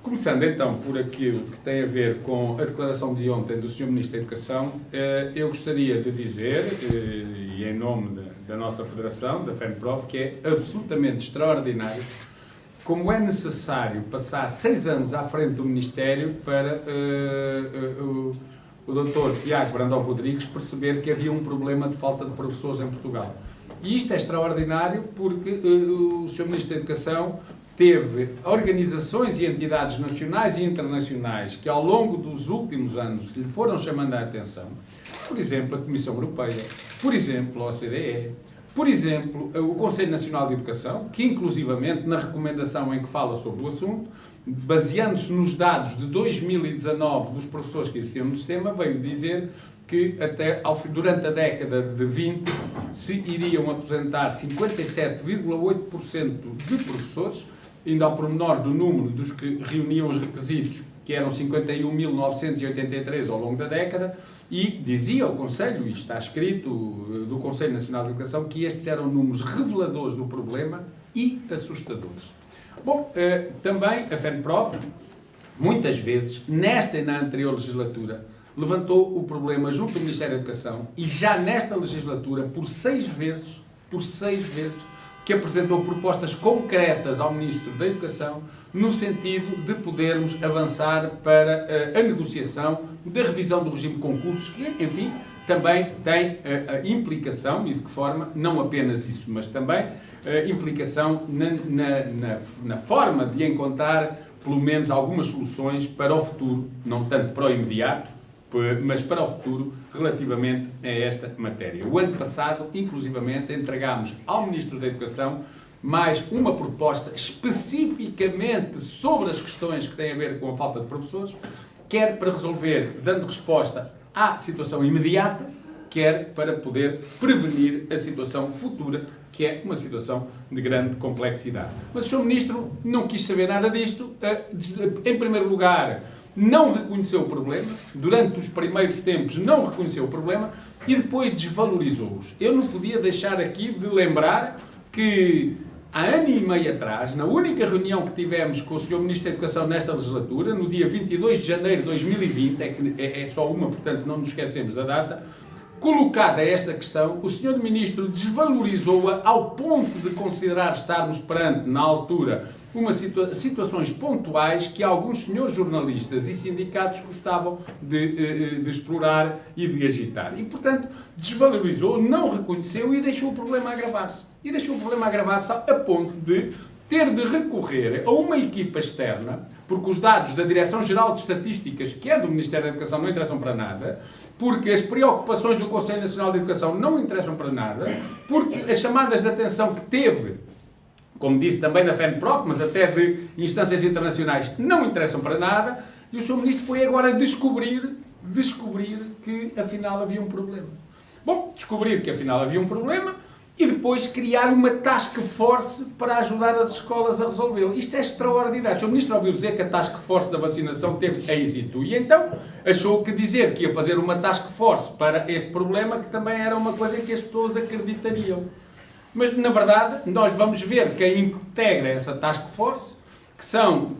Começando então por aquilo que tem a ver com a declaração de ontem do Sr. Ministro da Educação, eu gostaria de dizer, e em nome da nossa Federação, da FENPROF, que é absolutamente extraordinário como é necessário passar 6 anos à frente do Ministério para o Dr. Tiago Brandão Rodrigues perceber que havia um problema de falta de professores em Portugal. E isto é extraordinário porque o Sr. Ministro da Educação teve organizações e entidades nacionais e internacionais que, ao longo dos últimos anos, lhe foram chamando a atenção. Por exemplo, a Comissão Europeia, por exemplo, a OCDE, por exemplo, o Conselho Nacional de Educação, que, inclusivamente, na recomendação em que fala sobre o assunto, baseando-se nos dados de 2019 dos professores que existiam no sistema, veio dizer que durante a década de 20 se iriam aposentar 57,8% de professores, ainda ao pormenor do número dos que reuniam os requisitos, que eram 51.983 ao longo da década, e dizia o Conselho, e está escrito do Conselho Nacional de Educação, que estes eram números reveladores do problema e assustadores. Bom, também a FENPROF, muitas vezes, nesta e na anterior legislatura, levantou o problema junto do Ministério da Educação e já nesta legislatura, por 6 vezes, que apresentou propostas concretas ao Ministro da Educação no sentido de podermos avançar para a negociação da revisão do regime de concursos, que, enfim, também tem a implicação, e de que forma, não apenas isso, mas também implicação na forma de encontrar, pelo menos, algumas soluções para o futuro, não tanto para o imediato, mas para o futuro, relativamente a esta matéria. O ano passado, inclusivamente, entregámos ao Ministro da Educação mais uma proposta especificamente sobre as questões que têm a ver com a falta de professores, quer para resolver, dando resposta à situação imediata, quer para poder prevenir a situação futura, que é uma situação de grande complexidade. Mas o Sr. Ministro não quis saber nada disto. Em primeiro lugar, não reconheceu o problema, durante os primeiros tempos não reconheceu o problema e depois desvalorizou-os. Eu não podia deixar aqui de lembrar que há ano e meio atrás, na única reunião que tivemos com o Sr. Ministro da Educação nesta legislatura, no dia 22 de janeiro de 2020, é só uma, portanto não nos esquecemos da data, colocada esta questão, o Sr. Ministro desvalorizou-a ao ponto de considerar estarmos perante, na altura, situações pontuais que alguns senhores jornalistas e sindicatos gostavam de explorar e de agitar. E, portanto, desvalorizou, não reconheceu e deixou o problema agravar-se. E deixou o problema agravar-se a ponto de ter de recorrer a uma equipa externa, porque os dados da Direção-Geral de Estatísticas, que é do Ministério da Educação, não interessam para nada, porque as preocupações do Conselho Nacional de Educação não interessam para nada, porque as chamadas de atenção que teve, como disse também da FENPROF, mas até de instâncias internacionais, não interessam para nada, e o Sr. Ministro foi agora descobrir que afinal havia um problema. Bom, descobrir que afinal havia um problema e depois criar uma task force para ajudar as escolas a resolvê-lo. Isto é extraordinário. O Sr. Ministro ouviu dizer que a task force da vacinação teve êxito e então achou que dizer que ia fazer uma task force para este problema, que também era uma coisa que as pessoas acreditariam. Mas, na verdade, nós vamos ver quem integra essa task force, que são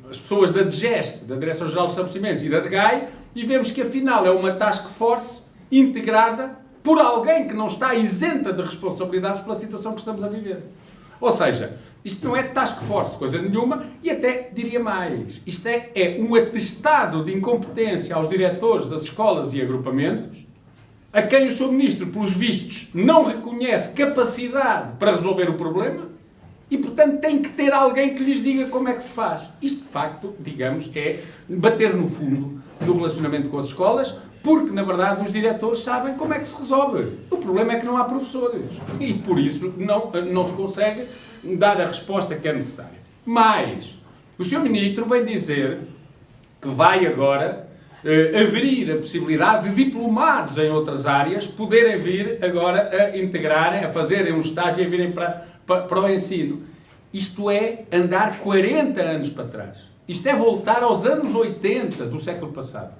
as pessoas da DGEST, da Direção-Geral dos Estabelecimentos, e da DGAI, e vemos que, afinal, é uma task force integrada por alguém que não está isenta de responsabilidades pela situação que estamos a viver. Ou seja, isto não é task force, coisa nenhuma, e até diria mais. Isto é um atestado de incompetência aos diretores das escolas e agrupamentos, a quem o Sr. Ministro, pelos vistos, não reconhece capacidade para resolver o problema e, portanto, tem que ter alguém que lhes diga como é que se faz. Isto, de facto, digamos, é bater no fundo do relacionamento com as escolas, porque, na verdade, os diretores sabem como é que se resolve. O problema é que não há professores e, por isso, não se consegue dar a resposta que é necessária. Mas, o Sr. Ministro vem dizer que vai agora abrir a possibilidade de diplomados em outras áreas poderem vir agora a integrarem, a fazerem um estágio e a virem para o ensino. Isto é andar 40 anos para trás. Isto é voltar aos anos 80 do século passado,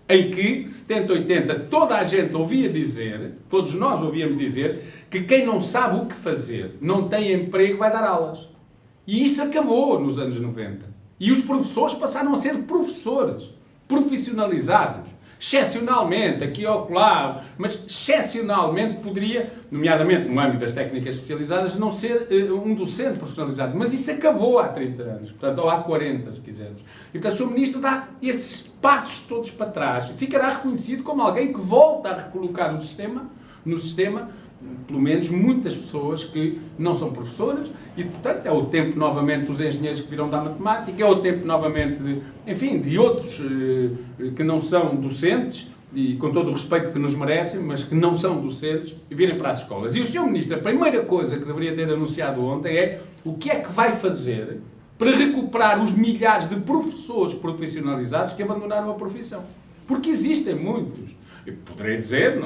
em que, 70, 80, toda a gente ouvia dizer, todos nós ouvíamos dizer, que quem não sabe o que fazer, não tem emprego, vai dar aulas. E isso acabou nos anos 90. E os professores passaram a ser professores, profissionalizados. Excepcionalmente, aqui ou acolá, mas excepcionalmente poderia, nomeadamente no âmbito das técnicas especializadas, não ser um docente profissionalizado. Mas isso acabou há 30 anos, portanto, ou há 40, se quisermos. E, portanto, o Sr. Ministro dá esses passos todos para trás e ficará reconhecido como alguém que volta a recolocar no sistema, pelo menos muitas pessoas que não são professoras e, portanto, é o tempo novamente dos engenheiros que virão da matemática, é o tempo novamente, de outros que não são docentes e com todo o respeito que nos merecem, mas que não são docentes, virem para as escolas. E o Sr. Ministro, a primeira coisa que deveria ter anunciado ontem é o que é que vai fazer para recuperar os milhares de professores profissionalizados que abandonaram a profissão. Porque existem muitos. Eu poderei dizer,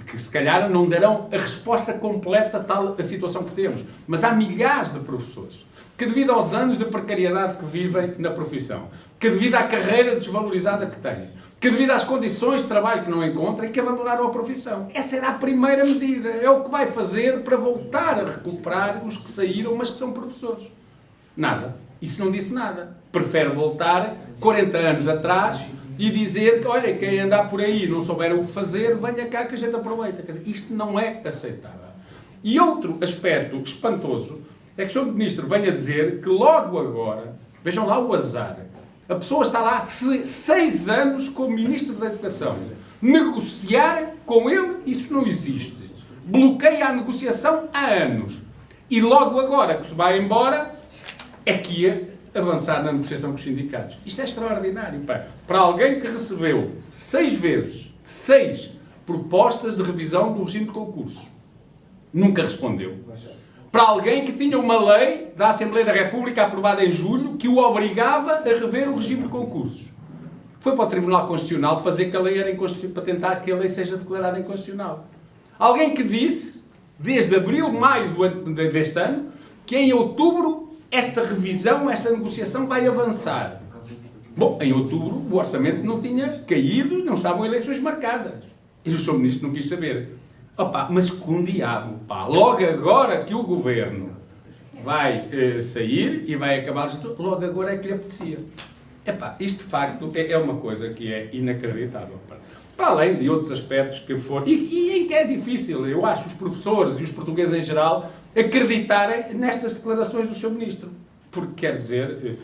que se calhar não darão a resposta completa a tal a situação que temos. Mas há milhares de professores que, devido aos anos de precariedade que vivem na profissão, que devido à carreira desvalorizada que têm, que devido às condições de trabalho que não encontram, e que abandonaram a profissão. Essa era a primeira medida. É o que vai fazer para voltar a recuperar os que saíram, mas que são professores. Nada. Isso não disse nada. Prefere voltar 40 anos atrás e dizer que, olha, quem andar por aí e não souber o que fazer, venha cá que a gente aproveita. Quer dizer, isto não é aceitável. E outro aspecto espantoso é que o Sr. Ministro venha dizer que logo agora, vejam lá o azar, a pessoa está lá 6 anos com o Ministro da Educação. Negociar com ele, isso não existe. Bloqueia a negociação há anos. E logo agora que se vai embora, é que ia avançar na negociação com os sindicatos. Isto é extraordinário. Para alguém que recebeu 6 propostas de revisão do regime de concursos, nunca respondeu. Para alguém que tinha uma lei da Assembleia da República aprovada em julho que o obrigava a rever o regime de concursos. Foi para o Tribunal Constitucional para dizer que a lei era inconstitucional, para tentar que a lei seja declarada inconstitucional. Alguém que disse, desde abril, maio deste ano, que em outubro esta revisão, esta negociação vai avançar. Bom, em outubro o orçamento não tinha caído e não estavam eleições marcadas. E o Sr. Ministro não quis saber. Opa, mas com diabo, pá. Logo agora que o Governo vai sair e vai acabar, logo agora é que lhe apetecia. Epá, isto de facto é uma coisa que é inacreditável. Para além de outros aspectos que foram... E em que é difícil, eu acho, os professores e os portugueses em geral acreditarem nestas declarações do Sr. Ministro. Porque, quer dizer,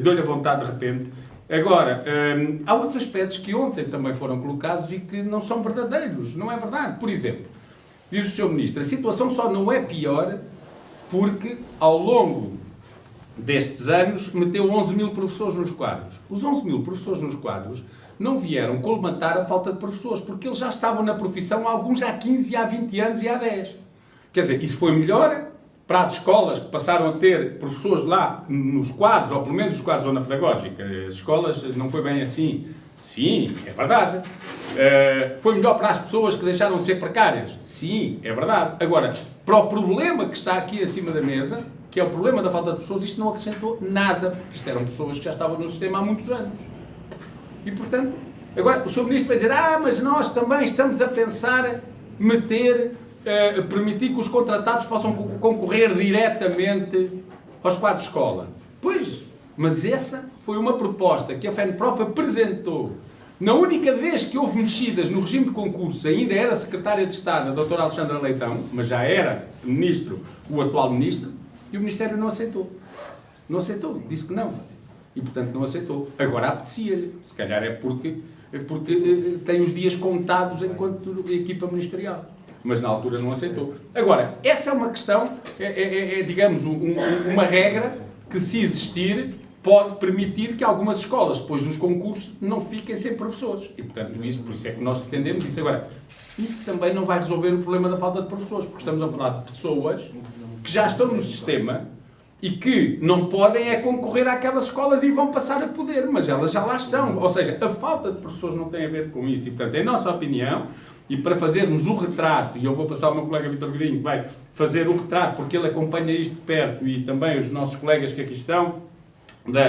deu-lhe a vontade de repente. Agora, há outros aspectos que ontem também foram colocados e que não são verdadeiros. Não é verdade. Por exemplo, diz o Sr. Ministro, a situação só não é pior porque, ao longo destes anos, meteu 11 mil professores nos quadros. Os 11 mil professores nos quadros não vieram colmatar a falta de professores, porque eles já estavam na profissão, alguns há 15, há 20 anos e há 10. Quer dizer, isso foi melhor para as escolas que passaram a ter professores lá nos quadros, ou pelo menos nos quadros de zona pedagógica. As escolas não foi bem assim. Sim, é verdade. Foi melhor para as pessoas que deixaram de ser precárias. Sim, é verdade. Agora, para o problema que está aqui acima da mesa, que é o problema da falta de pessoas, isto não acrescentou nada, porque isto eram pessoas que já estavam no sistema há muitos anos. E, portanto, agora o Sr. Ministro vai dizer, mas nós também estamos a pensar permitir que os contratados possam concorrer diretamente aos quadros de escola. Pois, mas essa foi uma proposta que a FENPROF apresentou. Na única vez que houve mexidas no regime de concurso, ainda era Secretária de Estado, a doutora Alexandra Leitão, mas já era Ministro, o atual Ministro, e o Ministério não aceitou. Não aceitou, disse que não. E, portanto, não aceitou. Agora apetecia-lhe. Se calhar é porque tem os dias contados enquanto equipa ministerial. Mas na altura não aceitou. Agora, essa é uma questão, digamos, uma regra que, se existir, pode permitir que algumas escolas, depois dos concursos, não fiquem sem professores. E, portanto, por isso é que nós defendemos isso. Agora, isso também não vai resolver o problema da falta de professores, porque estamos a falar de pessoas que já estão no sistema e que não podem concorrer àquelas escolas e vão passar a poder, mas elas já lá estão. Ou seja, a falta de professores não tem a ver com isso. E, portanto, é a nossa opinião, e para fazermos o retrato, e eu vou passar ao meu colega Vítor Godinho, que vai fazer o retrato, porque ele acompanha isto de perto, e também os nossos colegas que aqui estão,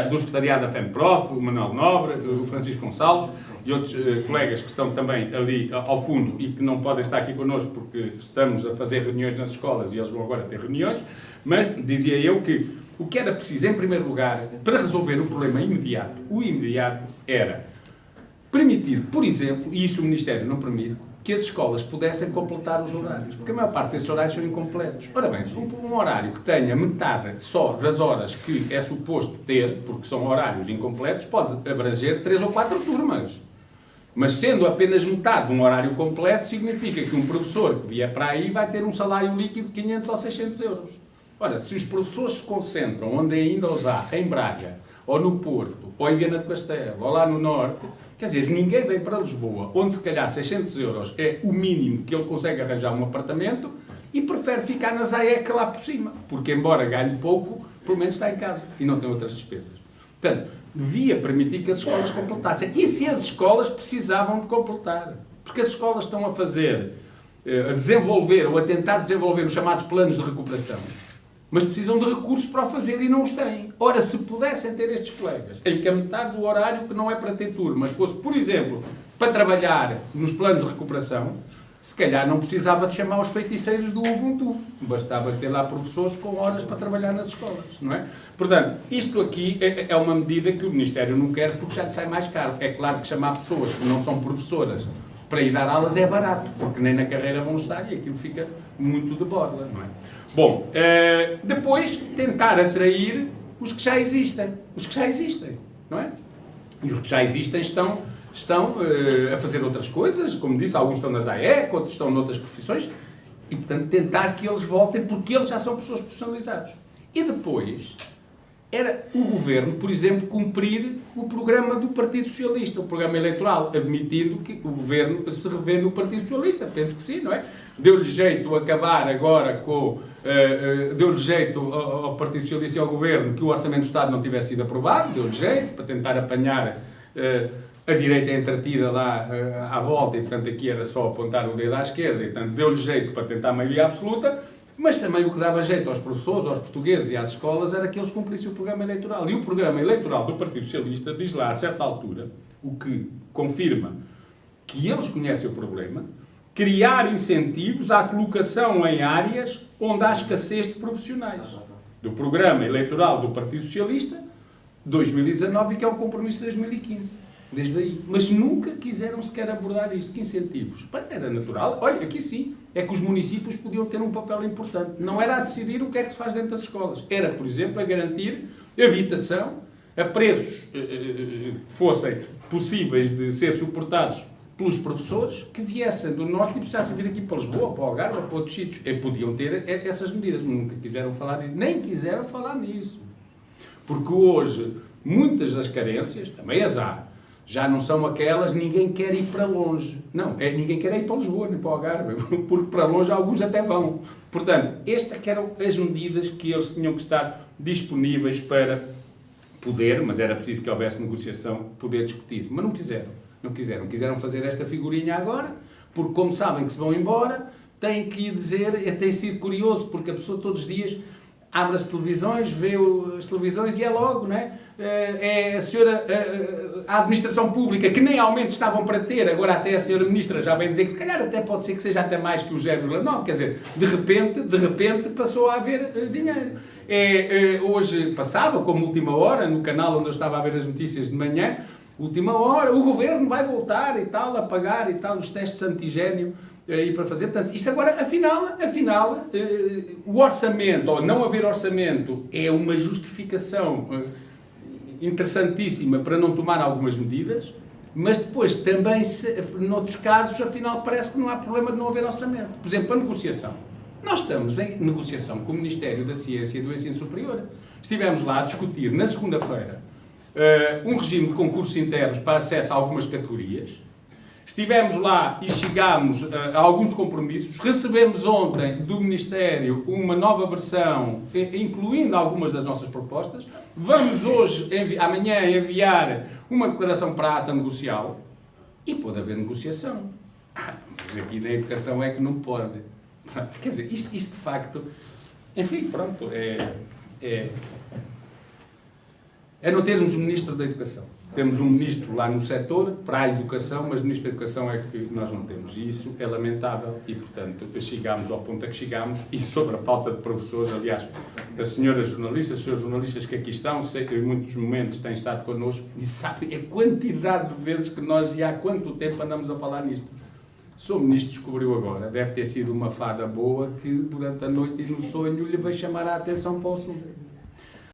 do secretariado da FENPROF, o Manuel Nobre, o Francisco Gonçalves, e outros colegas que estão também ali ao fundo e que não podem estar aqui connosco porque estamos a fazer reuniões nas escolas e eles vão agora ter reuniões, mas dizia eu que o que era preciso, em primeiro lugar, para resolver o problema imediato, o imediato era permitir, por exemplo, e isso o Ministério não permite, que as escolas pudessem completar os horários, porque a maior parte desses horários são incompletos. Ora bem, um horário que tenha metade só das horas que é suposto ter, porque são horários incompletos, pode abranger 3 ou 4 turmas. Mas sendo apenas metade de um horário completo, significa que um professor que vier para aí vai ter um salário líquido de 500 ou 600 euros. Ora, se os professores se concentram onde ainda os há, em Braga, ou no Porto, ou em Viana do Castelo, ou lá no Norte, quer dizer, ninguém vem para Lisboa, onde se calhar 600 euros é o mínimo que ele consegue arranjar um apartamento, e prefere ficar na ZAEC lá por cima, porque embora ganhe pouco, pelo menos está em casa e não tem outras despesas. Portanto, devia permitir que as escolas completassem. E se as escolas precisavam de completar? Porque as escolas estão a fazer, a desenvolver ou a tentar desenvolver os chamados planos de recuperação, mas precisam de recursos para o fazer e não os têm. Ora, se pudessem ter estes colegas, em que a metade do horário que não é para ter turmas fosse, por exemplo, para trabalhar nos planos de recuperação, se calhar não precisava de chamar os feiticeiros do Ubuntu. Bastava ter lá professores com horas para trabalhar nas escolas, não é? Portanto, isto aqui é uma medida que o Ministério não quer porque já lhe sai mais caro. É claro que chamar pessoas que não são professoras para ir dar aulas é barato, porque nem na carreira vão estar e aquilo fica muito de borla, não é? Bom, depois tentar atrair os que já existem. Os que já existem, não é? E os que já existem estão a fazer outras coisas, como disse, alguns estão na ZAEC, outros estão noutras profissões, e, portanto, tentar que eles voltem, porque eles já são pessoas profissionalizadas. E depois, era o Governo, por exemplo, cumprir o programa do Partido Socialista, o programa eleitoral, admitindo que o Governo se revê no Partido Socialista. Penso que sim, não é? Deu-lhe jeito a acabar agora com... deu-lhe jeito ao Partido Socialista e ao Governo que o Orçamento do Estado não tivesse sido aprovado, deu-lhe jeito para tentar apanhar a direita entretida lá à volta, e portanto aqui era só apontar o dedo à esquerda, e portanto deu-lhe jeito para tentar a maioria absoluta, mas também o que dava jeito aos professores, aos portugueses e às escolas era que eles cumprissem o programa eleitoral. E o programa eleitoral do Partido Socialista diz lá, a certa altura, o que confirma que eles conhecem o problema, criar incentivos à colocação em áreas onde há escassez de profissionais. Do programa eleitoral do Partido Socialista, 2019, que é o compromisso de 2015. Desde aí. Mas nunca quiseram sequer abordar isto. Que incentivos? Era natural. Olha, aqui sim, é que os municípios podiam ter um papel importante. Não era a decidir o que é que se faz dentro das escolas. Era, por exemplo, a garantir habitação a preços que fossem possíveis de ser suportados pelos professores que viessem do Norte e precisassem vir aqui para Lisboa, para o Algarve, para outros sítios. E podiam ter essas medidas. Nunca quiseram falar disso. Nem quiseram falar nisso. Porque hoje, muitas das carências, também as há, já não são aquelas, ninguém quer ir para longe. Não, ninguém quer ir para Lisboa, nem para o Algarve, porque para longe alguns até vão. Portanto, estas que eram as medidas que eles tinham que estar disponíveis para poder, mas era preciso que houvesse negociação, poder discutir. Mas não quiseram. Não quiseram. Quiseram fazer esta figurinha agora, porque como sabem que se vão embora, têm que ir dizer, tem sido curioso, porque a pessoa todos os dias abre as televisões, vê as televisões e é logo, não é? É a senhora, a administração pública, que nem aumento estavam para ter, agora até a senhora ministra já vem dizer que se calhar até pode ser que seja até mais que o 0,9, quer dizer, de repente passou a haver dinheiro. Hoje passava, como última hora, no canal onde eu estava a ver as notícias de manhã, última hora, o governo vai voltar e tal, a pagar e tal, os testes de antigénio e para fazer. Portanto, isto agora, afinal, o orçamento, ou não haver orçamento, é uma justificação interessantíssima para não tomar algumas medidas, mas depois também, noutros casos, afinal, parece que não há problema de não haver orçamento. Por exemplo, a negociação. Nós estamos em negociação com o Ministério da Ciência e do Ensino Superior. Estivemos lá a discutir, na segunda-feira, um regime de concursos internos para acesso a algumas categorias. Estivemos lá e chegámos a alguns compromissos. Recebemos ontem do Ministério uma nova versão, incluindo algumas das nossas propostas. Vamos hoje, amanhã, enviar uma declaração para a ata negocial e pode haver negociação. Mas aqui na educação é que não pode. Quer dizer, isto de facto... Enfim, pronto, é não termos um Ministro da Educação. Temos um Ministro lá no setor para a Educação, mas Ministro da Educação é que nós não temos. E isso é lamentável e, portanto, chegámos ao ponto a que chegámos. E sobre a falta de professores, aliás, as senhoras jornalistas, os senhores jornalistas que aqui estão, sei que em muitos momentos têm estado connosco, e sabem a quantidade de vezes que nós já há quanto tempo andamos a falar nisto. O Sr. Ministro descobriu agora, deve ter sido uma fada boa que durante a noite e no sonho lhe veio chamar a atenção para o assunto.